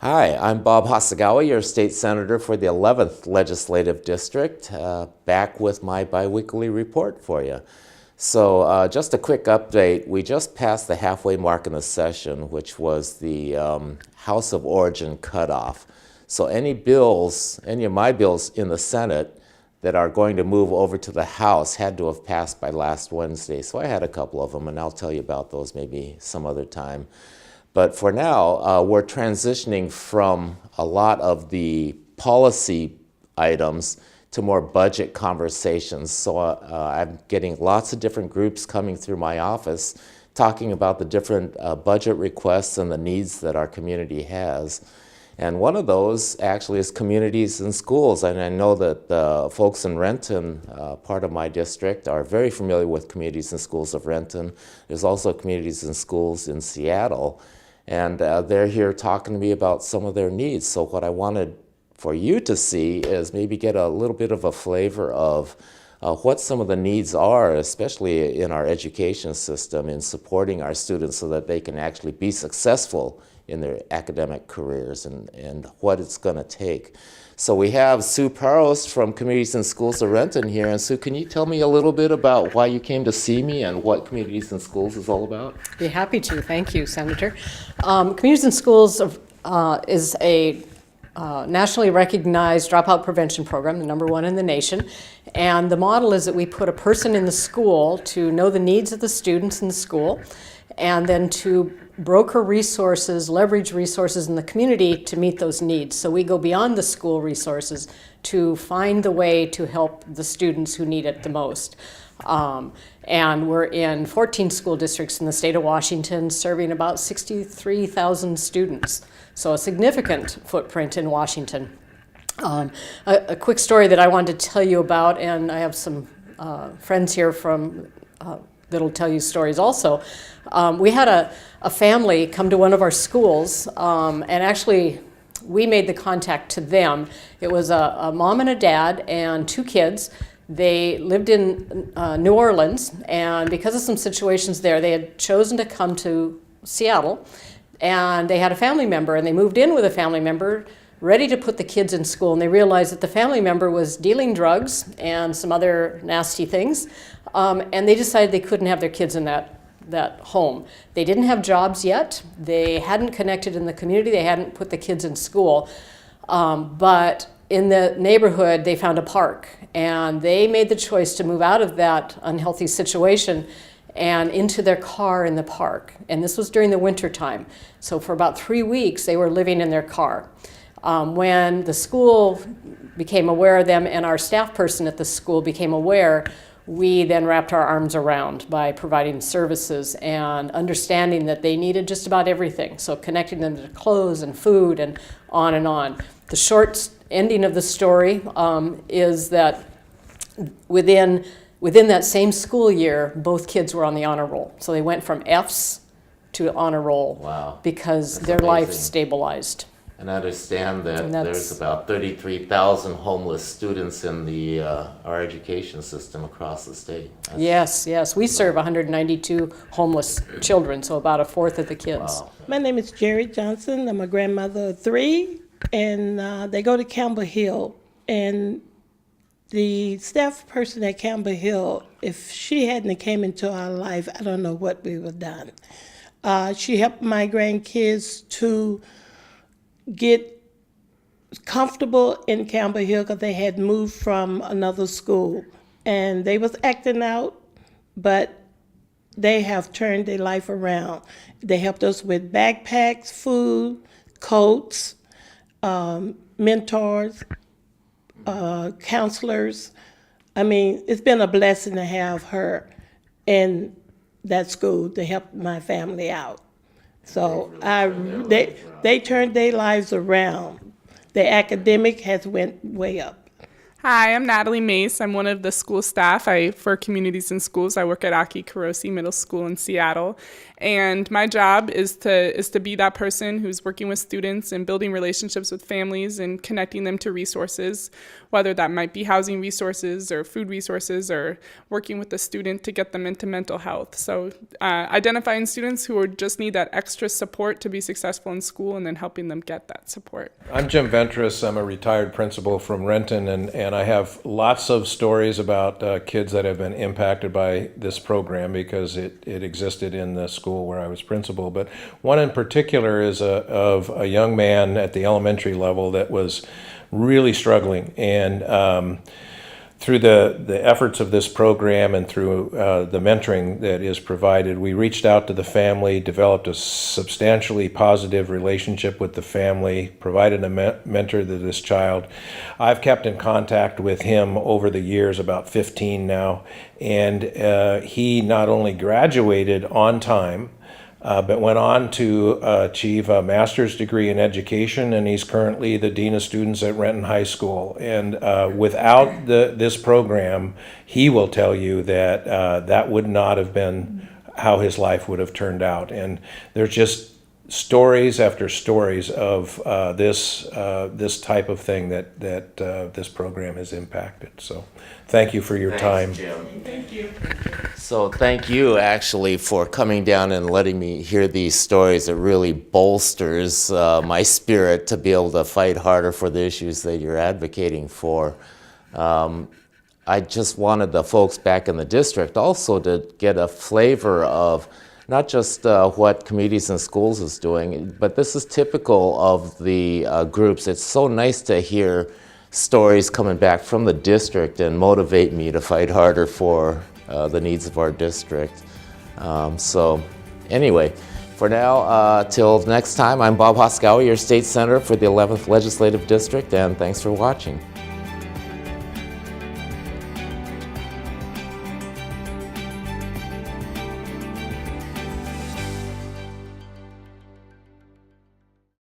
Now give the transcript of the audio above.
Hi, I'm Bob Hasegawa, your state senator for the 11th Legislative District, back with my biweekly report for you. So just a quick update. We just passed the halfway mark in the session, which was the House of Origin cutoff. So any of my bills in the Senate that are going to move over to the House had to have passed by last Wednesday. So I had a couple of them, and I'll tell you about those maybe some other time. But for now, we're transitioning from a lot of the policy items to more budget conversations. So I'm getting lots of different groups coming through my office talking about the different budget requests and the needs that our community has. And one of those actually is communities and schools. And I know that the folks in Renton, part of my district, are very familiar with communities and schools of Renton. There's also communities and schools in Seattle. And they're here talking to me about some of their needs. So what I wanted for you to see is maybe get a little bit of a flavor of what some of the needs are, especially in our education system, in supporting our students so that they can actually be successful in their academic careers and what it's going to take. So we have Sue Paros from Communities and Schools of Renton here. And Sue, can you tell me a little bit about why you came to see me and what Communities and Schools is all about? Be happy to. Thank you, Senator. Communities and Schools is a nationally recognized dropout prevention program, the #1 in the nation. And the model is that we put a person in the school to know the needs of the students in the school and then to broker resources, leverage resources in the community to meet those needs. So we go beyond the school resources to find the way to help the students who need it the most. And we're in 14 school districts in the state of Washington, serving about 63,000 students. So a significant footprint in Washington. A quick story that I wanted to tell you about, and I have some friends here from that'll tell you stories also. We had a family come to one of our schools, and actually we made the contact to them. It was a mom and a dad and 2 kids. They lived in New Orleans, and because of some situations there, they had chosen to come to Seattle, and they had a family member, and they moved in with a family member ready to put the kids in school, and they realized that the family member was dealing drugs and some other nasty things, and they decided they couldn't have their kids in that home. They didn't have jobs yet. They hadn't connected in the community. They hadn't put the kids in school, but in the neighborhood, they found a park, and they made the choice to move out of that unhealthy situation and into their car in the park. And this was during the winter time. So for about 3 weeks, they were living in their car. When the school became aware of them and our staff person at the school became aware, we then wrapped our arms around by providing services and understanding that they needed just about everything. So connecting them to clothes and food and on and on. The short ending of the story is that within that same school year, both kids were on the honor roll. So they went from Fs to honor roll. Wow. Because That's their amazing. life stabilized. And I understand that And there's about 33,000 homeless students in our education system across the state. Yes. We serve 192 homeless children, so about a fourth of the kids. Wow. My name is Gerri Johnson. I'm a grandmother of 3, and they go to Campbell Hill. And the staff person at Campbell Hill, if she hadn't came into our life, I don't know what we would have done. She helped my grandkids to get comfortable in Campbell Hill because they had moved from another school. And they was acting out, but they have turned their life around. They helped us with backpacks, food, coats, mentors, counselors. I mean, it's been a blessing to have her in that school to help my family out. So they turned their lives around. Their academic has went way up. Hi, I'm Natalie Mace. I'm one of the school staff for Communities in Schools. I work at Aki Kurosi Middle School in Seattle. And my job is to be that person who's working with students and building relationships with families and connecting them to resources, whether that might be housing resources or food resources or working with the student to get them into mental health. So identifying students who just need that extra support to be successful in school and then helping them get that support. I'm Jim Ventris. I'm a retired principal from Renton, and I have lots of stories about kids that have been impacted by this program because it existed in the school where I was principal. But one in particular is of a young man at the elementary level that was really struggling. And through the efforts of this program and through the mentoring that is provided, we reached out to the family, developed a substantially positive relationship with the family, provided a mentor to this child. I've kept in contact with him over the years, about 15 now, and he not only graduated on time, but went on to achieve a master's degree in education, and he's currently the dean of students at Renton High School. And without this program, he will tell you that that would not have been how his life would have turned out. And there's just stories after stories of this type of thing that this program has impacted. So thank you for your time. Jim. Thank you. So thank you actually for coming down and letting me hear these stories. It really bolsters my spirit to be able to fight harder for the issues that you're advocating for. I just wanted the folks back in the district also to get a flavor of not just what Communities in Schools is doing, but this is typical of the groups. It's so nice to hear stories coming back from the district and motivate me to fight harder for the needs of our district. So anyway, for now, till next time, I'm Bob Hasegawa, your state senator for the 11th Legislative District, and thanks for watching.